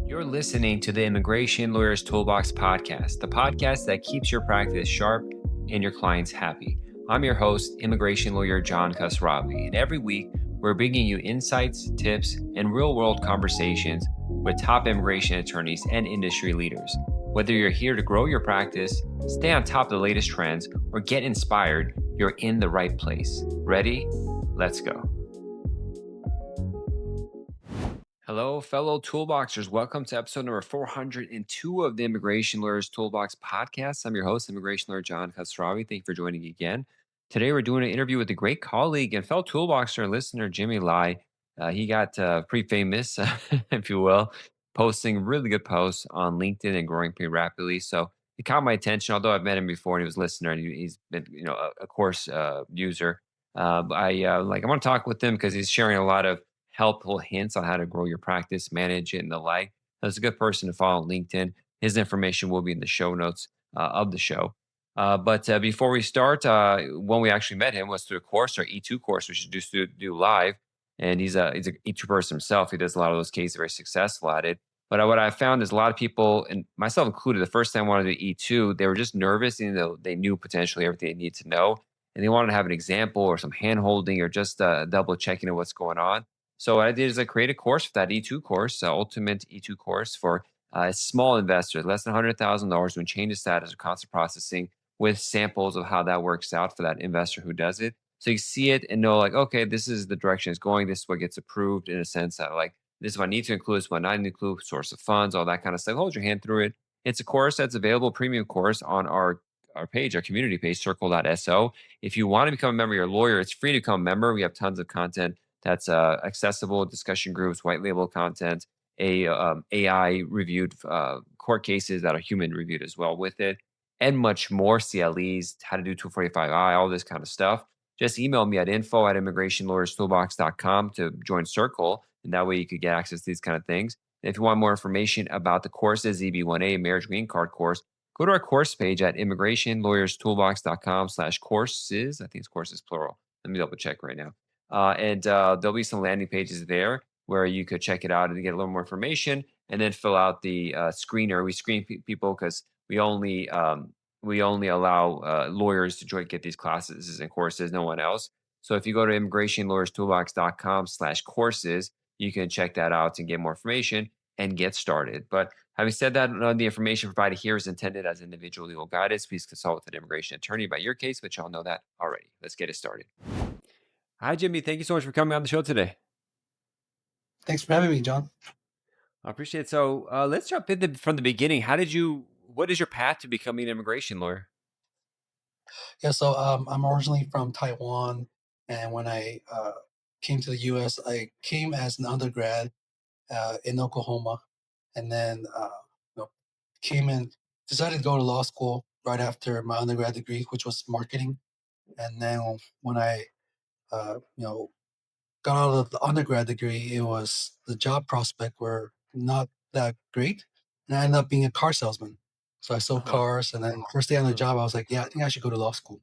You're listening to the Immigration Lawyers Toolbox Podcast, the podcast that keeps your practice sharp and your clients happy. I'm your host, Immigration Lawyer John Khosravi, and every week we're bringing you insights, tips, and real-world conversations with top immigration attorneys and industry leaders. Whether you're here to grow your practice, stay on top of the latest trends, or get inspired, you're in the right place. Ready? Let's go. Hello, fellow Toolboxers. Welcome to episode number 402 of the Immigration Lawyers Toolbox Podcast. I'm your host, Immigration Lawyer John Khosravi. Thank you for joining me again. Today, we're doing an interview with a great colleague and fellow Toolboxer and listener, Jimmy Lai. He got pretty famous, if you will, posting really good posts on LinkedIn and growing pretty rapidly. So it caught my attention, although I've met him before and he was a listener and he's been, a course user. I want to talk with him because he's sharing a lot of helpful hints on how to grow your practice, manage it, and the like. That's a good person to follow on LinkedIn. His information will be in the show notes of the show. But before we start, when we actually met him was through a course, our E2 course, which is do live. And he's an E2 person himself. He does a lot of those cases, very successful at it. But what I found is a lot of people, and myself included, the first time I wanted to do E2, they were just nervous, even though they knew potentially everything they need to know. And they wanted to have an example or some hand holding or just double checking of what's going on. So what I did is I created a course for that E2 course, ultimate E2 course for small investors, less than $100,000 who change the status of constant processing with samples of how that works out for that investor who does it. So you see it and know like, okay, this is the direction it's going. This is what gets approved in a sense that like, this is what I need to include, this is what I need to include, source of funds, all that kind of stuff. Hold your hand through it. It's a course that's available, premium course on our page, our community page, circle.so. If you want to become a member of your lawyer, it's free to become a member. We have tons of content that's accessible, discussion groups, white label content, AI reviewed court cases that are human reviewed as well with it, and much more, CLEs, how to do 245I, all this kind of stuff. Just email me at info@immigrationlawyerstoolbox.com to join Circle, and that way you could get access to these kind of things. And if you want more information about the courses, EB1A, Marriage Green Card course, go to our course page at immigrationlawyerstoolbox.com/courses. I think it's courses plural. Let me double check right now. And there'll be some landing pages there where you could check it out and get a little more information, and then fill out the screener. We screen people because we only allow lawyers to get these classes and courses, no one else. So if you go to immigrationlawyerstoolbox.com/courses, you can check that out and get more information and get started. But having said that, none of the information provided here is intended as individual legal guidance. Please consult with an immigration attorney about your case, but y'all know that already. Let's get it started. Hi, Jimmy. Thank you so much for coming on the show today. Thanks for having me, John. I appreciate it. So let's jump in from the beginning. What is your path to becoming an immigration lawyer? Yeah, so I'm originally from Taiwan, and when I came to the U.S., I came as an undergrad in Oklahoma, and then came in, decided to go to law school right after my undergrad degree, which was marketing. And then when I got out of the undergrad degree, it was the job prospect were not that great, and I ended up being a car salesman. So I sold cars, and then first day on the job, I was like, yeah, I think I should go to law school.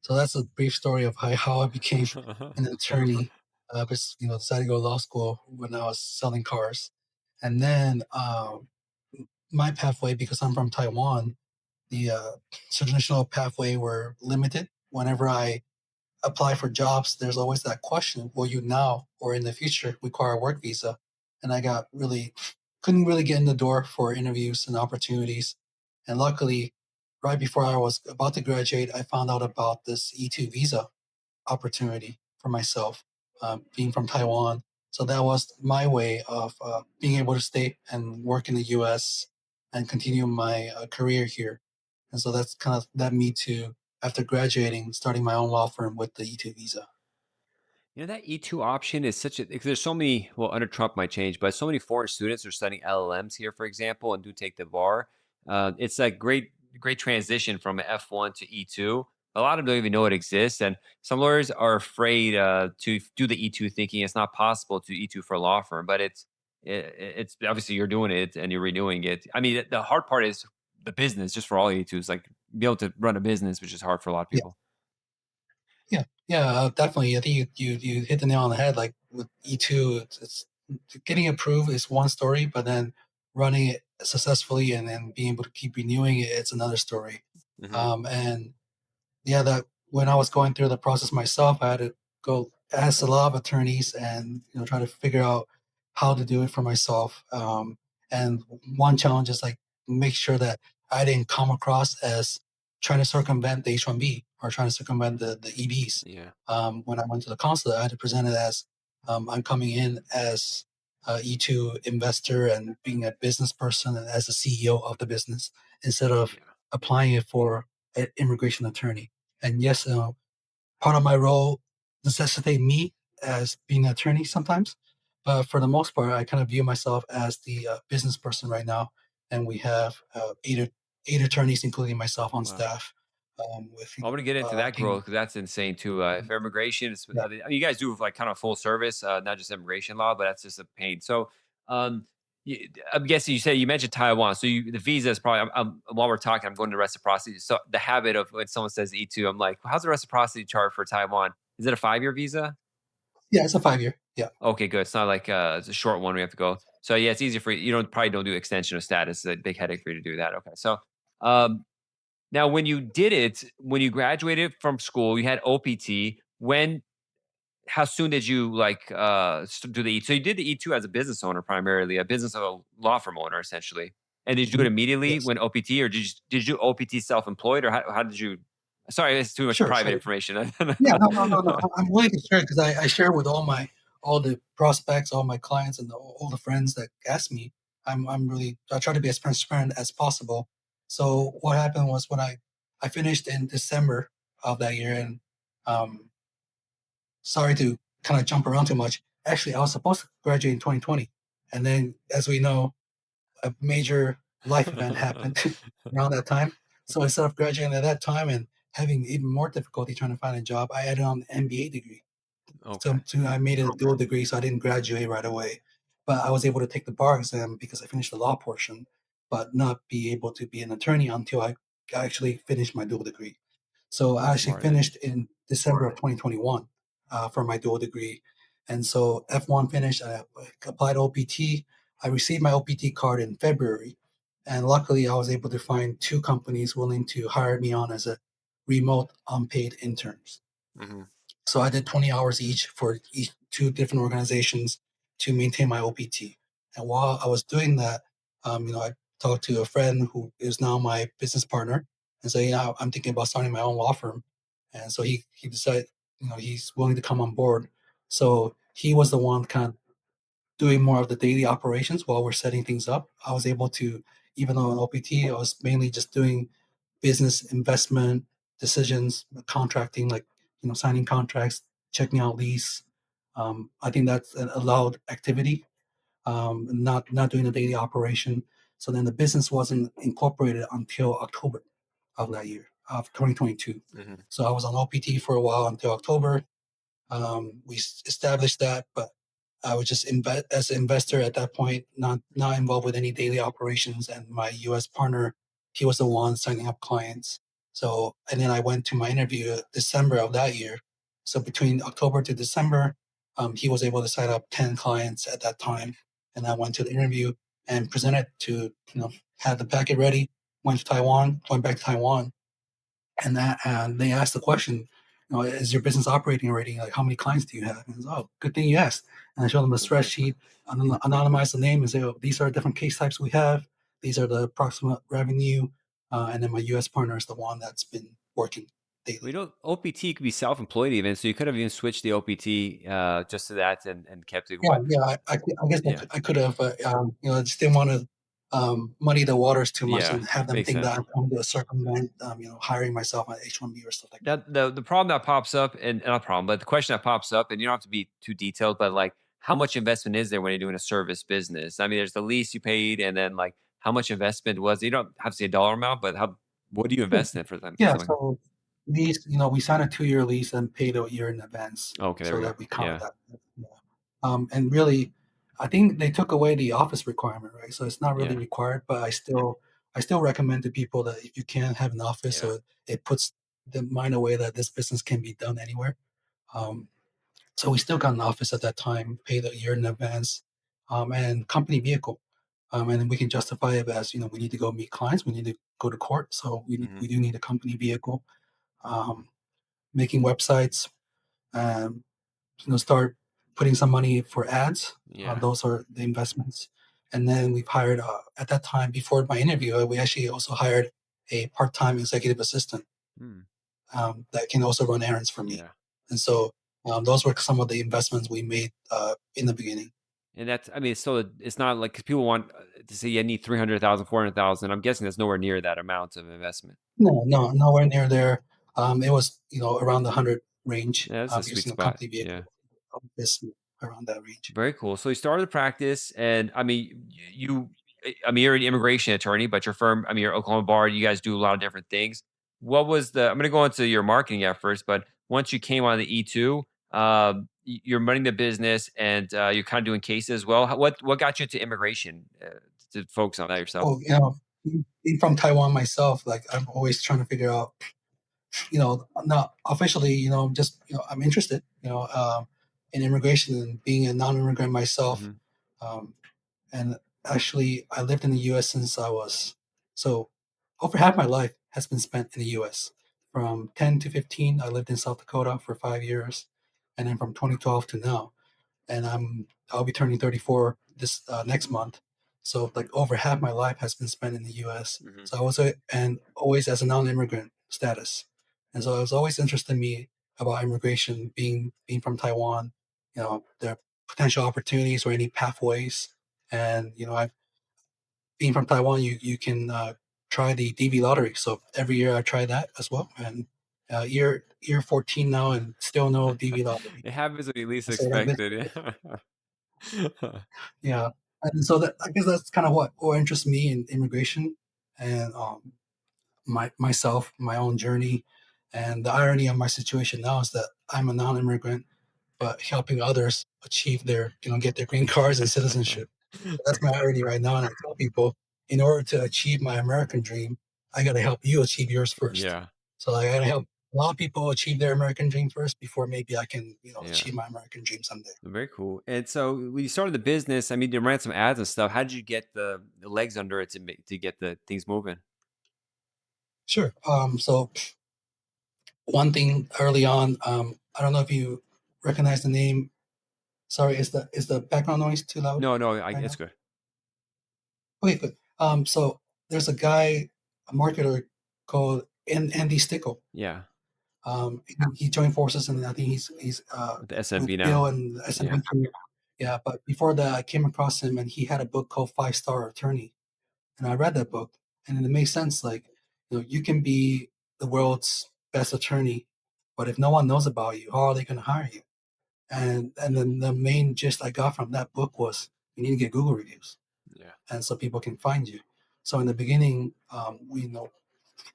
So that's a brief story of how I became an attorney. Decided to go to law school when I was selling cars, and then my pathway, because I'm from Taiwan, the traditional pathway were limited. Whenever I apply for jobs, there's always that question: will you now or in the future require a work visa? And I couldn't really get in the door for interviews and opportunities. And luckily, right before I was about to graduate, I found out about this E2 visa opportunity for myself, being from Taiwan. So that was my way of being able to stay and work in the U.S. and continue my career here. And so that's kind of led me to, after graduating, starting my own law firm with the E2 visa. That E2 option is because there's so many, well, under Trump might change, but so many foreign students are studying LLMs here, for example, and do take the bar. It's a great transition from F1 to E2. A lot of them don't even know it exists. And some lawyers are afraid to do the E2, thinking it's not possible to E2 for a law firm, but it's obviously you're doing it and you're renewing it. I mean, the hard part is the business, just for all E2s, like be able to run a business, which is hard for a lot of people. Yeah, definitely. I think you hit the nail on the head. Like with E2, it's getting approved is one story, but then running it successfully and then being able to keep renewing it, it's another story. Hmm. And yeah, that when I was going through the process myself, I had to go ask a lot of attorneys and try to figure out how to do it for myself. And one challenge is like make sure that I didn't come across as trying to circumvent the H-1B or trying to circumvent the EBs. Yeah. When I went to the consulate, I had to present it as I'm coming in as a E2 investor and being a business person and as the CEO of the business instead of Yeah. applying it for an immigration attorney. And yes, part of my role necessitate me as being an attorney sometimes, but for the most part, I kind of view myself as the business person right now. And we have eight attorneys, including myself, on Wow. staff. With I'm gonna get into that being growth because that's insane too. For immigration, yeah, I mean, you guys do like kind of full service, not just immigration law, but that's just a pain. So, um, I'm guessing you said you mentioned Taiwan, so the visa is probably. While we're talking, I'm going to reciprocity. So the habit of when someone says E2, I'm like, how's the reciprocity chart for Taiwan? Is it a 5-year visa? yeah, it's a 5 year. Yeah, Okay, good. It's not like it's a short one we have to go. So yeah, it's easy for you. You don't probably don't do extension of status. It's a big headache for you to do that. Okay, so um, now, when you did it, when you graduated from school, you had OPT. How soon did you like do the E? So you did the E2 as a business owner, primarily a business of a law firm owner, essentially. And did you do it mhm, immediately yes, when OPT, or did you do OPT self employed, or how did you? Sorry, it's too much sure, private sure. information. Yeah, no, no, no, no. I'm willing to share because I share with all the prospects, all my clients, and all the friends that ask me. I try to be as transparent as possible. So what happened was when I finished in December of that year, and um, sorry to kind of jump around too much. Actually, I was supposed to graduate in 2020, and then as we know, a major life event happened around that time. So instead of graduating at that time and having even more difficulty trying to find a job, I added on an MBA degree. Okay. I made it a dual degree, so I didn't graduate right away. But I was able to take the bar exam because I finished the law portion, but not be able to be an attorney until I actually finished my dual degree. So I That's actually smart. finished in December of 2021 for my dual degree. And so F1 finished, I applied OPT. I received my OPT card in February. And luckily, I was able to find two companies willing to hire me on as a remote unpaid interns. Hmm. So I did 20 hours each for each two different organizations to maintain my OPT. And while I was doing that, I talked to a friend who is now my business partner and said, yeah, I'm thinking about starting my own law firm. And so he decided, he's willing to come on board. So he was the one kind of doing more of the daily operations while we're setting things up. I was able to, even though in OPT, I was mainly just doing business investment decisions, contracting, like signing contracts, checking out lease. I think that's an allowed activity, not doing the daily operation. So then the business wasn't incorporated until October of that year, of 2022. Hmm. So I was on OPT for a while until October. We established that, but I was just as an investor at that point, not involved with any daily operations. And my U.S. partner, he was the one signing up clients. So, and then I went to my interview December of that year. So between October to December, he was able to sign up 10 clients at that time. And I went to the interview and presented to, had the packet ready, went back to Taiwan, and they asked the question, is your business operating already? Like, how many clients do you have? And it's, oh, good thing you asked. And I showed them a spreadsheet, anonymize the name, and say, oh, these are different case types we have. These are the approximate revenue. And then my U.S. partner is the one that's been working We daily. don't OPT could be self employed even, so you could have even switched the OPT just to that and kept it. Yeah, What? yeah. I guess Yeah. I could have, I just didn't want to muddy the waters too much Yeah. and have them Makes think that sense. I'm trying to circumvent, hiring myself on H-1B or stuff like that. That the problem that pops up, and not problem, but the question that pops up, and you don't have to be too detailed, but like how much investment is there when you're doing a service business? I mean, there's the lease you paid, and then like how much investment was you don't have to say a dollar amount, but how what do you Sure. invest in for them Yeah, something? so lease, we signed a 2-year lease and paid a year in advance Okay, there so we go. that we counted Yeah, that. Yeah. And really, I think they took away the office requirement, right? So it's not really yeah, required, but I still recommend to people that if you can have an office, yeah. so it puts the mind away that this business can be done anywhere. Um, so we still got an office at that time, paid a year in advance, and company vehicle. And then we can justify it as, we need to go meet clients, we need to go to court, so Hmm. we do need a company vehicle. Um, Making websites, um, start putting some money for ads. Yeah. Those are the investments. And then we've hired, at that time, before my interview, we actually also hired a part-time executive assistant Hmm. that can also run errands for me. Yeah. And so those were some of the investments we made in the beginning. And that's, I mean, it's still, it's not like, 'cause people want to say, "Yeah, I need 300,000, 400,000." I'm guessing that's nowhere near that amount of investment. No, no, nowhere near there. It was, around the 100 range, Yeah, that's a because, sweet spot. company Yeah. vehicle is around that range. Very cool. So you started the practice, and I mean, I mean, you're an immigration attorney, but your firm, I mean, you're Oklahoma bar. You guys do a lot of different things. What was the? I'm going to go into your marketing efforts, but once you came on the E2, you're running the business, and you're kind of doing cases as well. What got you into immigration to focus on that yourself? Oh, being from Taiwan myself, like I'm always trying to figure out, not officially, I'm just, I'm interested, in immigration and being a non-immigrant myself. Hmm. Um, and actually, I lived in the U.S. since I was so over half my life has been spent in the U.S. From 10 to 15, I lived in South Dakota for 5 years, and then from 2012 to now, and I'll be turning 34 this next month. So like over half my life has been spent in the U.S. Hmm. So I was and always as a non-immigrant status, and so it was always interested in me about immigration, being from Taiwan, the potential opportunities or any pathways, and I've being from Taiwan, you can try the DV lottery. So every year I try that as well, and year 14 now, and still no DV lottery. It happens when you least And so like this, expected. Yeah. yeah, and so that I guess that's kind of what interests me in immigration, and myself, my own journey, and the irony of my situation now is that I'm a non-immigrant, but helping others achieve their get their green cards and citizenship. That's my irony right now, and I tell people, in order to achieve my American dream, I got to help you achieve yours first. Yeah. So I got to help a lot of people achieve their American dream first before maybe I can Yeah. achieve my American dream someday. Very cool. And so when you started the business, I mean, you ran some ads and stuff. How did you get the legs under it to get the things moving? Sure. So one thing early on, I don't know if you recognize the name. Sorry, is the background noise too loud No, no, right it's now? good. Okay, good. So there's a guy, a marketer called Andy Stickle. Yeah, He joined forces, and I think he's with the with SMB now. Bill and the Yeah, S&P Premier. Yeah, but before that, I came across him, and he had a book called Five Star Attorney, and I read that book, and it made sense. Like, you can be the world's best attorney, but if no one knows about you, how are they going to hire you? And then the main gist I got from that book was you need to get Google reviews, yeah, and so people can find you. So in the beginning, we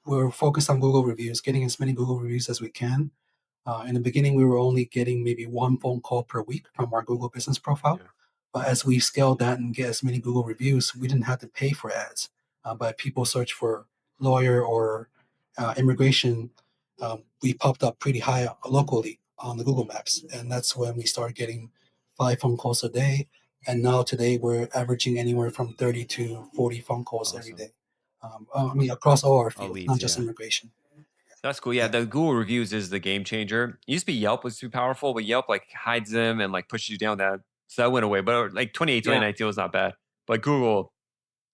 were focused on Google reviews, getting as many Google reviews as we can. In the beginning, we were only getting maybe one phone call per week from our Google business profile. yeah. But as we scaled that and get as many Google reviews, we didn't have to pay for ads. But people search for lawyer or immigration, we popped up pretty high locally on the Google Maps. And that's when we started getting 5 phone calls a day. And now today, we're averaging anywhere from 30 to 40 phone calls every Awesome. day. I mean, across all our All fields, not leads. just Yeah, immigration. that's cool. Yeah, Yeah. the Google reviews is the game changer. It used to be Yelp was too powerful, but Yelp like hides them and like pushes you down that. So that went away. But like 28, Yeah. 2019 was not bad. But Google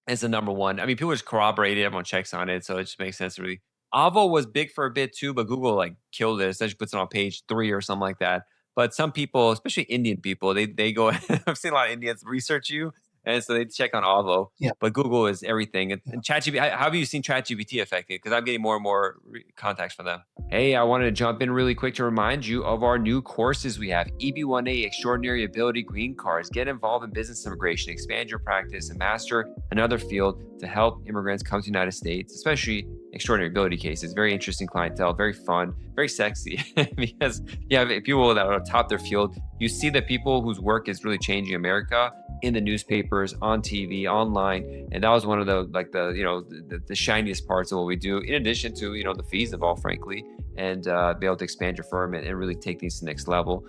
is the number one. I mean, people just corroborate it. Everyone checks on it, so it just makes sense to really. Avo was big for a bit too, but Google like killed it. Essentially puts it on page 3 or something like that. But some people, especially Indian people, they go. I've seen a lot of Indians research you, and so they check on Avo. Yeah. But Google is everything. Yeah. And ChatGPT, how have you seen ChatGPT affected? Because I'm getting more and more contacts from them. Hey, I wanted to jump in really quick to remind you of our new courses we have. EB1A Extraordinary Ability Green Cards. Get involved in business immigration, expand your practice, and master another field to help immigrants come to the United States, especially extraordinary ability cases. Very interesting clientele, very fun, very sexy because you have people that are top their field. You see the people whose work is really changing America in the newspapers, on TV, online, and that was one of the like the the shiniest parts of what we do. In addition to the fees involved, frankly, and be able to expand your firm and really take things to the next level.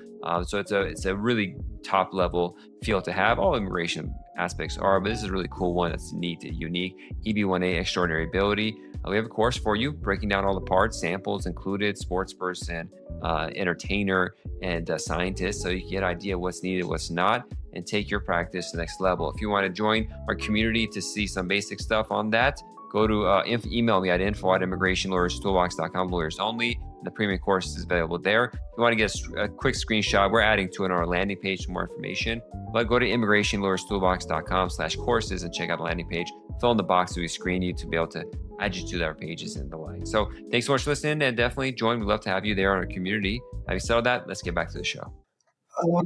So it's a really top level field to have. All immigration aspects are, but this is a really cool one that's neat, unique. EB1A Extraordinary Ability. We have a course for you breaking down all the parts, samples included, sports person, entertainer, and scientist, so you can get an idea what's needed, what's not, and take your practice to the next level. If you want to join our community to see some basic stuff on that, go to email me at info@immigrationlawyerstoolbox.com, lawyers only. The premium course is available there. If you want to get a quick screenshot, we're adding to it on our landing page for more information. But go to immigrationlawyerstoolbox.com/courses and check out the landing page. Fill in the box so we screen you to be able to add you to our pages and the like. So thanks so much for listening, and definitely join. We'd love to have you there on our community. Having said all that, let's get back to the show.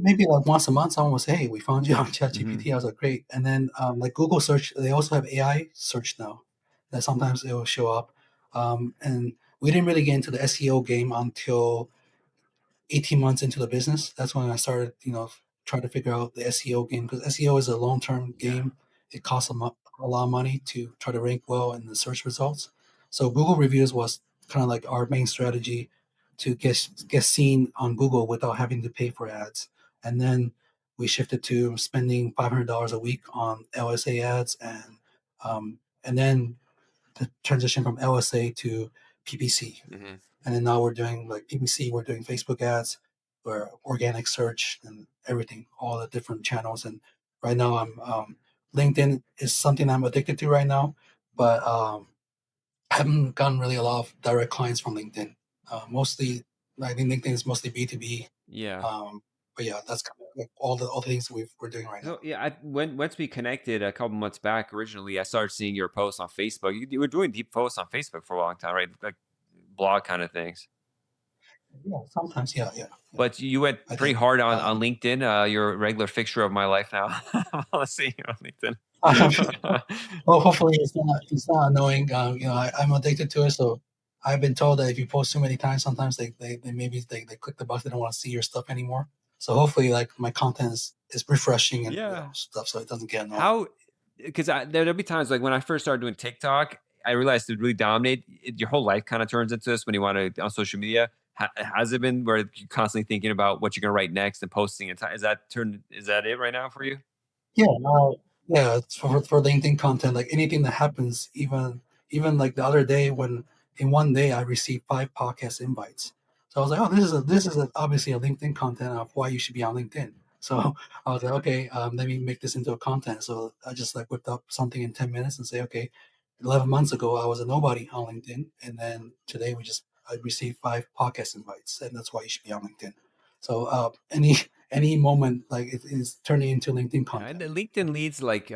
Maybe like once a month, someone will say, "Hey, we found you on Mm-hmm. ChatGPT." I was like, "Great!" And then like Google search, they also have AI search now. That sometimes it will show up. And we didn't really get into the SEO game until 18 months into the business. That's when I started, trying to figure out the SEO game, because SEO is a long-term Yeah. game. It costs a lot of money to try to rank well in the search results. So Google reviews was kind of like our main strategy to get seen on Google without having to pay for ads. And then we shifted to spending $500 a week on LSA ads, and then the transition from LSA to PPC. Mm-hmm. And then now we're doing like PPC, we're doing Facebook ads, we're organic search and everything, all the different channels. And right now LinkedIn is something I'm addicted to right now, but I haven't gotten really a lot of direct clients from LinkedIn. Mostly, I think LinkedIn is mostly B2B. Yeah. But yeah, that's kind of like all the things we're doing right now. So yeah, once we connected a couple months back, originally I started seeing your posts on Facebook. You were doing deep posts on Facebook for a long time, right? Like blog kind of things. Yeah, sometimes, yeah, yeah, yeah, But you went I pretty did. hard on LinkedIn. You're a regular fixture of my life now. I see you on LinkedIn. Well, hopefully it's not annoying. I'm addicted to it, so I've been told that if you post too many times, sometimes they maybe they click the box, they don't want to see your stuff anymore. So hopefully, like my content is refreshing and Yeah. stuff, so it doesn't get annoying. How? Because there'll be times like when I first started doing TikTok, I realized it really dominate your whole life. Kind of turns into this when you want to on social media. Has it been where you're constantly thinking about what you're going to write next and posting? Is that it right now for you? Yeah, yeah. It's for LinkedIn content, like anything that happens, even like the other day when in one day I received 5 podcast invites. So I was like, oh, obviously a LinkedIn content of why you should be on LinkedIn. So I was like, okay, let me make this into a content. So I just like whipped up something in 10 minutes and say, okay, 11 months ago I was a nobody on LinkedIn, and then today I received 5 podcast invites, and that's why you should be on LinkedIn. So any moment like it is turning into LinkedIn Yeah, and content. the LinkedIn leads like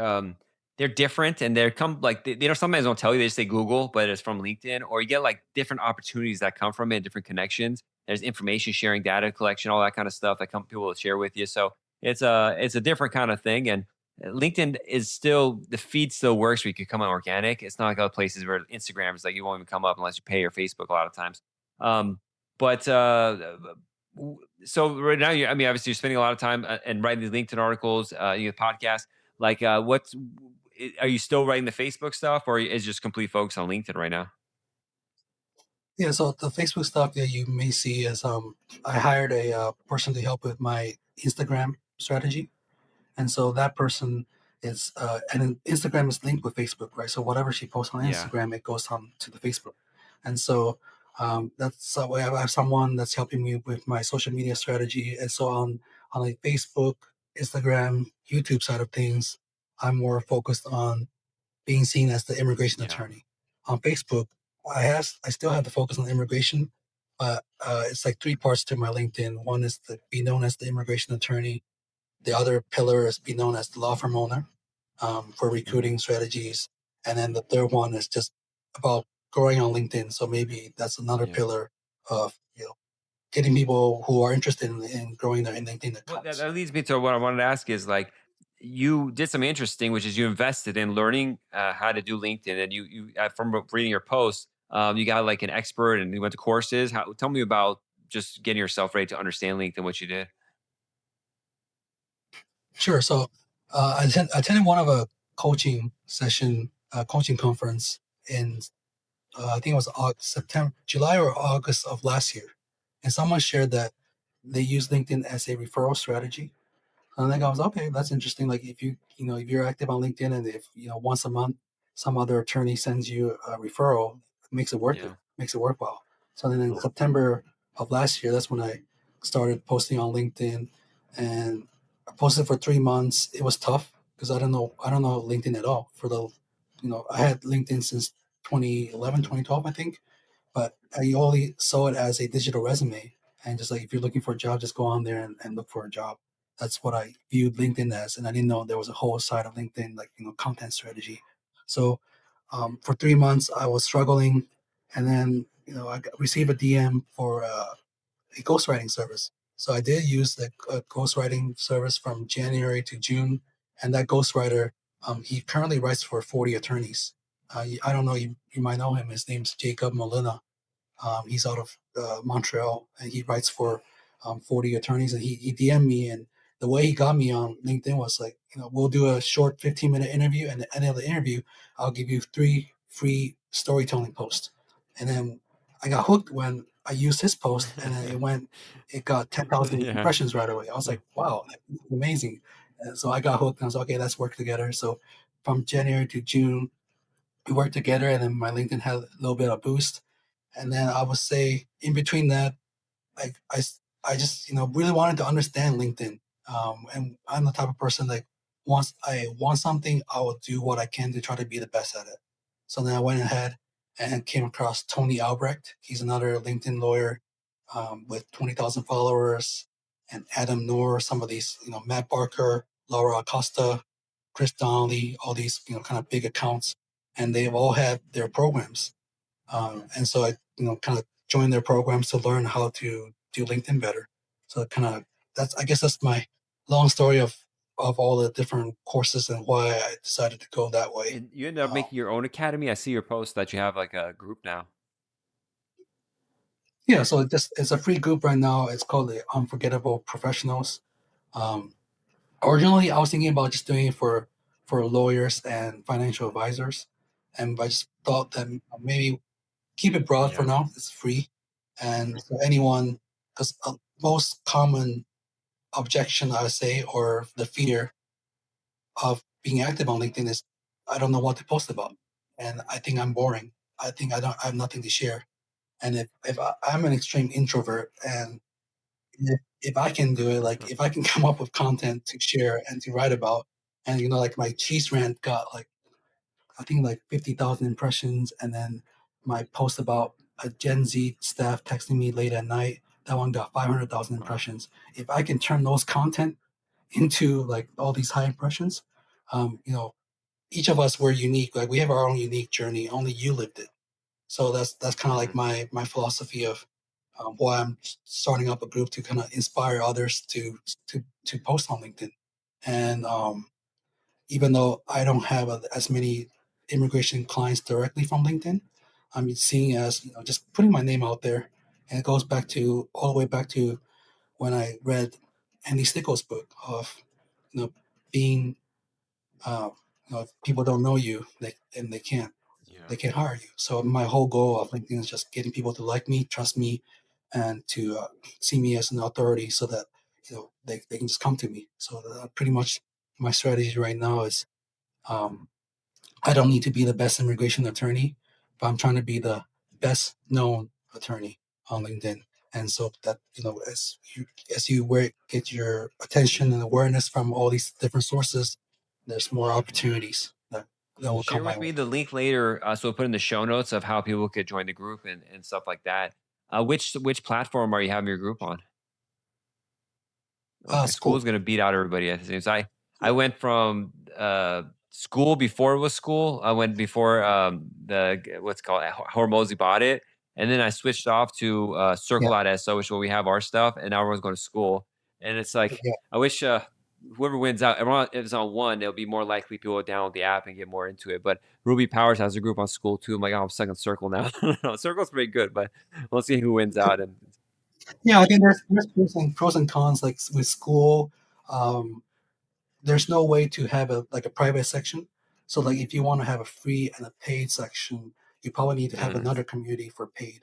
they're different and they're come like they don't sometimes don't tell you, they just say Google, but it's from LinkedIn, or you get like different opportunities that come from it, different connections. There's information sharing, data collection, all that kind of stuff that come people will share with you. So it's a different kind of thing. And LinkedIn is still the feed still works where you could come on organic. It's not like other places where Instagram is like you won't even come up unless you pay, or Facebook a lot of times. But so right now, I mean, obviously, you're spending a lot of time and writing these LinkedIn articles, you podcast. Like, are you still writing the Facebook stuff, or is just complete focus on LinkedIn right now? Yeah, so the Facebook stuff that you may see is I hired a person to help with my Instagram strategy, and so that person is and then Instagram is linked with Facebook, right? So whatever she posts on Yeah. Instagram, it goes on to the Facebook, and so that's so I have someone that's helping me with my social media strategy, and so on a Facebook, Instagram, YouTube side of things, I'm more focused on being seen as the immigration Yeah. attorney. On Facebook, I still have to focus on immigration, but it's like 3 parts to my LinkedIn. One is to be known as the immigration attorney. The other pillar is be known as the law firm owner for Hmm. recruiting strategies, and then the third one is just about growing on LinkedIn. So maybe that's another Yeah. pillar of getting people who are interested in growing their LinkedIn Well, that, accounts. that leads me to what I wanted to ask is like, you did something interesting, which is you invested in learning how to do LinkedIn, and from reading your posts, you got like an expert and you went to courses. Tell me about just getting yourself ready to understand LinkedIn, what you did. Sure. So I attended one of a coaching session, coaching conference in I think it was September, July or August of last year, and someone shared that they use LinkedIn as a referral strategy. And I was okay. That's interesting. Like if you're active on LinkedIn, and if once a month some other attorney sends you a referral, it makes it worth it. Yeah. Makes it worthwhile. So then in September of last year, that's when I started posting on LinkedIn, and I posted for 3 months. It was tough because I don't know LinkedIn at all. I had LinkedIn since 2011, Mhm. 2012, I think, but I only saw it as a digital resume. And just like if you're looking for a job, just go on there and look for a job. That's what I viewed LinkedIn as. And I didn't know there was a whole side of LinkedIn, like, content strategy. So for 3 months, I was struggling. And then, received a DM for a ghostwriting service. So I did use the ghostwriting service from January to June. And that ghostwriter, he currently writes for 40 attorneys. I don't know, you might know him. His name's Jacob Molina. He's out of Montreal, and he writes for 40 attorneys. And he DM'd me, and the way he got me on LinkedIn was like, we'll do a short 15-minute interview, and at the end of the interview, I'll give you 3 free storytelling posts. And then I got hooked when I used his post, and then it got 10,000 Yeah. impressions right away. I was like, wow, that's amazing. And so I got hooked, and I was like, okay, let's work together. So from January to June, we worked together, and then my LinkedIn had a little bit of boost. And then I would say in between that, like I just really wanted to understand LinkedIn. And I'm the type of person that once I want something, I will do what I can to try to be the best at it. So then I went ahead and came across Tony Albrecht. He's another LinkedIn lawyer with 20,000 followers, and Adam Noor, some of these, Matt Barker, Laura Acosta, Chris Donnelly, all these, kind of big accounts, and they've all had their programs. And so I, kind of joined their programs to learn how to do LinkedIn better. So I guess that's my long story of all the different courses and why I decided to go that way. And you ended up Um, making your own academy. I see your post that you have like a group now. yeah, so it's a free group right now. It's called the Unforgettable Professionals. Um, Originally, I was thinking about just doing it for lawyers and financial advisors, and I just thought that maybe keep it broad for Yeah. now. It's free, and so anyone, because most common objection I would say, or the fear of being active on LinkedIn is I don't know what to post about, and I think I'm boring. I think I have nothing to share. And I'm an extreme introvert, and if I can do it, like if I can come up with content to share and to write about, and like my cheese rant got like I think like 50,000 impressions, and then my post about a Gen Z staff texting me late at night, that one got 500,000 Wow. impressions. If I can turn those content into like all these high impressions, um, you know, each of us were unique. Like we have our own unique journey. Only you lived it. So that's kind of like Mhm. my philosophy of why I'm starting up a group to kind of inspire others to post on LinkedIn. And even though I don't have as many immigration clients directly from LinkedIn, I'm seeing as just putting my name out there, and it goes back to all the way back to when I read Andy Stickel's book of you know being if people don't know you, and Yeah. they can't hire you. So my whole goal of LinkedIn is just getting people to like me, trust me, and to see me as an authority, so that they can just come to me. So pretty much my strategy right now is um, I don't need to be the best immigration attorney, but I'm trying to be the best known attorney on LinkedIn. And so that get your attention and awareness from all these different sources, there's more opportunities that will come Share my with me way. the link later, so we'll put in the show notes of how people could join the group and stuff like that. Which platform are you having your group on? Okay, school is School. gonna beat out everybody. It seems. I Yeah, went from school before it was school. I went before what's it called Hormozy bought it, and then I switched off to yeah, Circle.so, which is where we have our stuff, and now everyone's going to school. And it's like yeah. I wish whoever wins out, everyone if it's on one, it'll be more likely people will download the app and get more into it. But Ruby Powers has a group on school too. I'm like, oh, I'm stuck in Circle now. No, Circle's pretty good, but we'll see who wins out. And Yeah, I think there's pros and cons. Like with school, um, there's no way to have a private section. So like if you want to have a free and a paid section, you probably need to have Mm. another community for paid.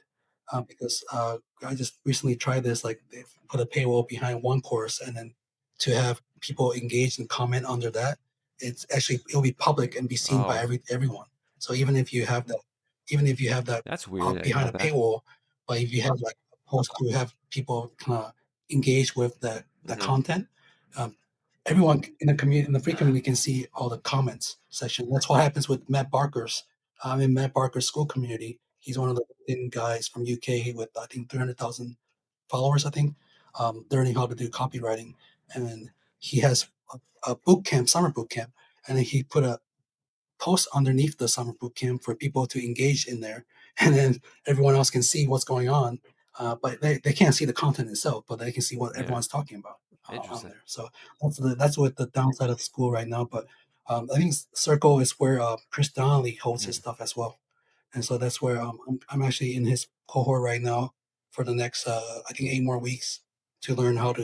Because I just recently tried this, like they put a paywall behind one course, and then to have people engage and comment under that, it'll be public and be seen by Oh, everyone. So even if you have that that's weird. I didn't behind know a that. paywall, but if you have like a post to have people kind of engage with the Hmm. content, um, everyone in the community in the free community can see all the comments section. That's what happens with Matt Barker's. In Matt Barker's school community. He's one of the LinkedIn guys from UK with I think 300,000 followers. I think learning how to do copywriting, and he has a boot camp, summer boot camp, and then he put a post underneath the summer boot camp for people to engage in there, and then everyone else can see what's going on. But they can't see the content itself, but they can see what Yeah. everyone's talking about on Interesting. there. So that's what the downside of school right now. But I think Circle is where Chris Donnelly holds his Mm. stuff as well, and so that's where I'm actually in his cohort right now for the next I think 8 more weeks to learn how to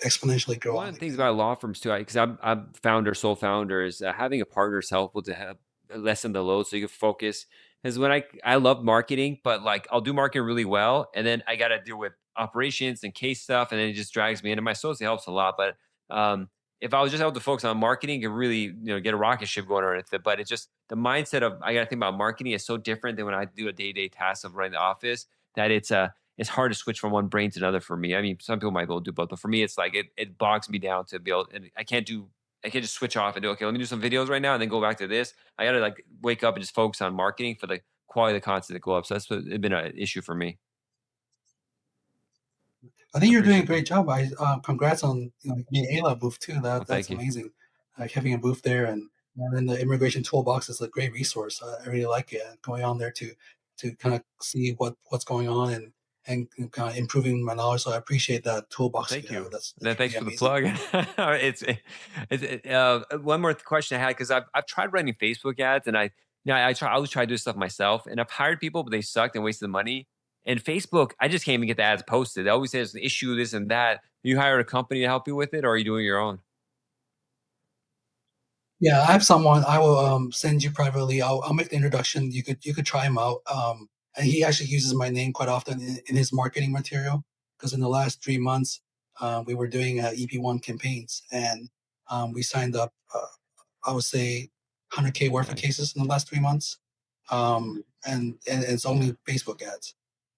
exponentially grow One on of the things LinkedIn. about law firms too, because I'm founder, sole founder, is having a partner is helpful to have lessen the load so you can focus. Because when I love marketing, but like I'll do marketing really well, and then I got to deal with operations and case stuff, and then it just drags me into my associate helps a lot. But if I was just able to focus on marketing, it really get a rocket ship going on with it. But it's just the mindset of I got to think about marketing is so different than when I do a day to day task of running the office that it's hard to switch from one brain to another for me. I mean, some people might be able to do both, but for me, it's like it bogs me down to be able, and I can't just switch off and do, okay, let me do some videos right now and then go back to this. I got to like wake up and just focus on marketing for the quality of the content to go up. So that's what, it's been an issue for me. I think I you're doing a appreciate that. great job. Congrats on the ALA booth too. Well, That's thank you. amazing. Like having a booth there, and then the Immigration Toolbox is a great resource. I really like it. Going on there to kind of see what's going on and kind of improving my knowledge. So I appreciate that Well, toolbox you thank have. you. That's Then thanks really for the amazing. plug. One more question I had because I've tried running Facebook ads and I always try to do stuff myself and I've hired people but they sucked and wasted the money. And Facebook, I just can't even get the ads posted. They always say there's an issue, this and that. You hired a company to help you with it, or are you doing your own? Yeah, I have someone I will send you privately. I'll make the introduction. You could try him out. And he actually uses my name quite often in his marketing material because in the last 3 months we were doing EP1 campaigns and we signed up. I would say 100K worth of Nice. cases in the last 3 months, and it's only Facebook ads.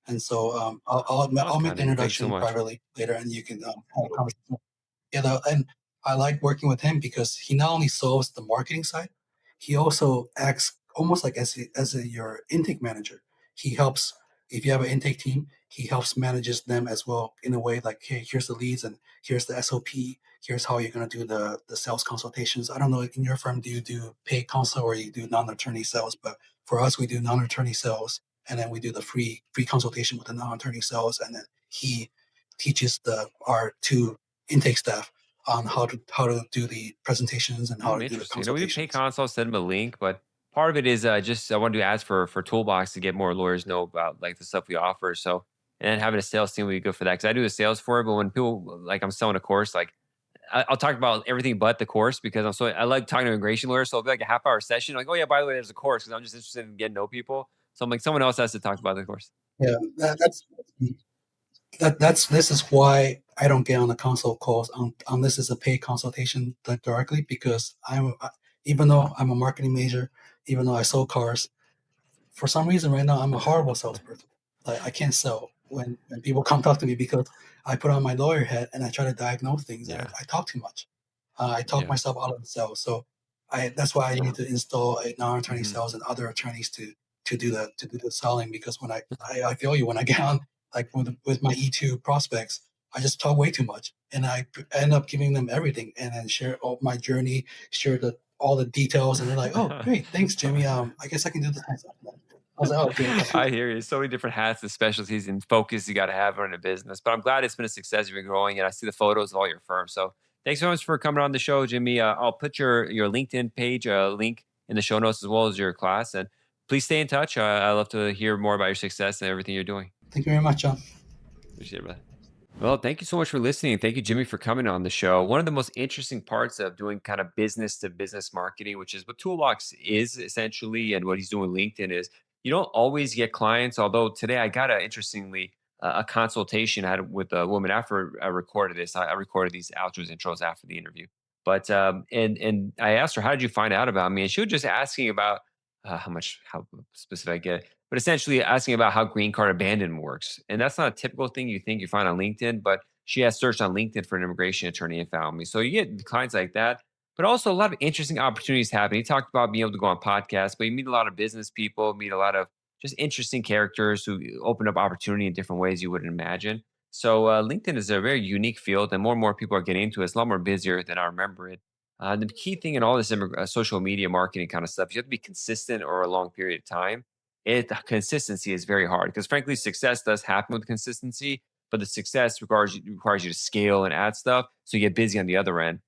And so Well, that's I'll make kind the of you. Thanks so introduction much. privately later, and you can have a conversation. And I like working with him because he not only solves the marketing side, he also acts almost like your intake manager. He helps if you have an intake team, he helps manages them as well in a way like, hey, here's the leads and here's the SOP. Here's how you're going to do the sales consultations. I don't know in your firm do you do paid consult or you do non-attorney sales, but for us we do non-attorney sales and then we do the free consultation with the non-attorney sales and then he teaches the our two intake staff on how to do the presentations and how to do the Interesting. We do pay consultations. consults, send them a link, but part of it is just I want to do ads for Toolbox to get more lawyers know about like the stuff we offer. So and then having a sales team would be good for that because I do the sales for it. But when people like I'm selling a course, like I'll talk about everything but the course because I like talking to immigration lawyers. So it'll be like a half hour session. Like, oh yeah, by the way, there's a course because I'm just interested in getting to know people. So I'm like, someone else has to talk about the course. Yeah, that's this is why I don't get on the consult calls unless it's a paid consultation directly because even though I'm a marketing major, even though I sold cars, for some reason right now I'm a horrible salesperson. Like I can't sell when people come talk to me because I put on my lawyer hat and I try to diagnose things. Yeah, I talk too much. I talk yeah. myself out of the sales. So that's why I need to install a non-attorney Hmm. sales and other attorneys to do the selling because I feel you when I get on like with my E2 prospects, I just talk way too much and I end up giving them everything and then share all my journey, share all the details and they're like, oh great, thanks Jimmy. I guess I can do this myself. I was like, oh great. I hear you. So many different hats and specialties and focus you got to have on a business. But I'm glad it's been a success. You've been growing, and I see the photos of all your firms. So thanks so much for coming on the show, Jimmy. I'll put your LinkedIn page link in the show notes as well as your class. And please stay in touch. I love to hear more about your success and everything you're doing. Thank you very much, John. Appreciate it, brother. Well, thank you so much for listening. Thank you, Jimmy, for coming on the show. One of the most interesting parts of doing kind of business to business marketing, which is what Toolbox is essentially, and what he's doing with LinkedIn is You don't always get clients, although today I got interestingly, a consultation I had with a woman after I recorded this. I recorded these outros, intros after the interview. But and I asked her, "How did you find out about me?" And she was just asking about how specific I get, but essentially asking about how green card abandonment works. And that's not a typical thing you think you find on LinkedIn, but she has searched on LinkedIn for an immigration attorney and found me. So you get clients like that, but also a lot of interesting opportunities happen. He talked about being able to go on podcasts, but you meet a lot of business people, meet a lot of just interesting characters who open up opportunity in different ways you wouldn't imagine. So LinkedIn is a very unique field, and more people are getting into it. It's a lot more busier than I remember it. The key thing in all this social media marketing kind of stuff, you have to be consistent over a long period of time. Consistency is very hard because, frankly, success does happen with consistency, but the success requires you to scale and add stuff, so you get busy on the other end.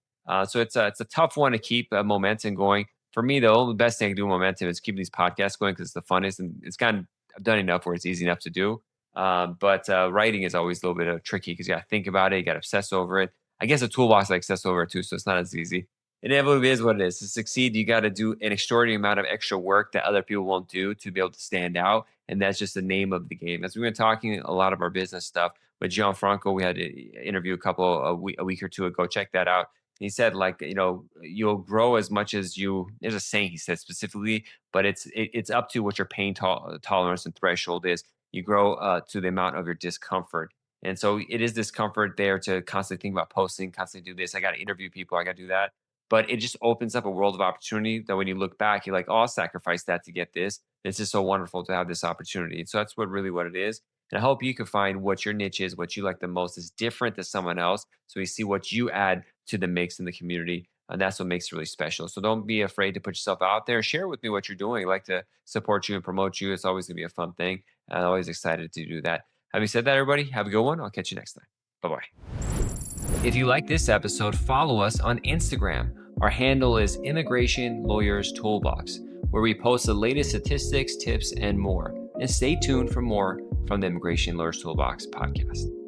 So it's a tough one to keep momentum going. For me, the only best thing I can do with momentum is keep these podcasts going because it's the funnest, and I've done enough where it's easy enough to do. But writing is always a little bit tricky because you got to think about it, you got to obsess over it. I guess a toolbox I obsess over it too, so it's not as easy. Inevitably is what it is. To succeed, you got to do an extraordinary amount of extra work that other people won't do to be able to stand out, and that's just the name of the game. As we've been talking a lot of our business stuff with Gianfranco, we had an interview a week or two ago. Check that out. He said, like, you'll grow as much as you. There's a saying he said specifically, but it's up to what your pain tolerance and threshold is. You grow to the amount of your discomfort. And so it is discomfort there to constantly think about posting, constantly do this. I got to interview people. I got to do that. But it just opens up a world of opportunity that when you look back, you're like, oh, I'll sacrifice that to get this. This is so wonderful to have this opportunity. So that's what it is. And I hope you can find what your niche is, what you like the most is different than someone else. So you see what you add to the mix in the community. And that's what makes it really special. So don't be afraid to put yourself out there. Share with me what you're doing. I like to support you and promote you. It's always going to be a fun thing. I'm always excited to do that. Having said that, everybody, have a good one. I'll catch you next time. Bye bye. If you like this episode, follow us on Instagram. Our handle is Immigration Lawyers Toolbox, where we post the latest statistics, tips, and more. And stay tuned for more from the Immigration Lawyers Toolbox podcast.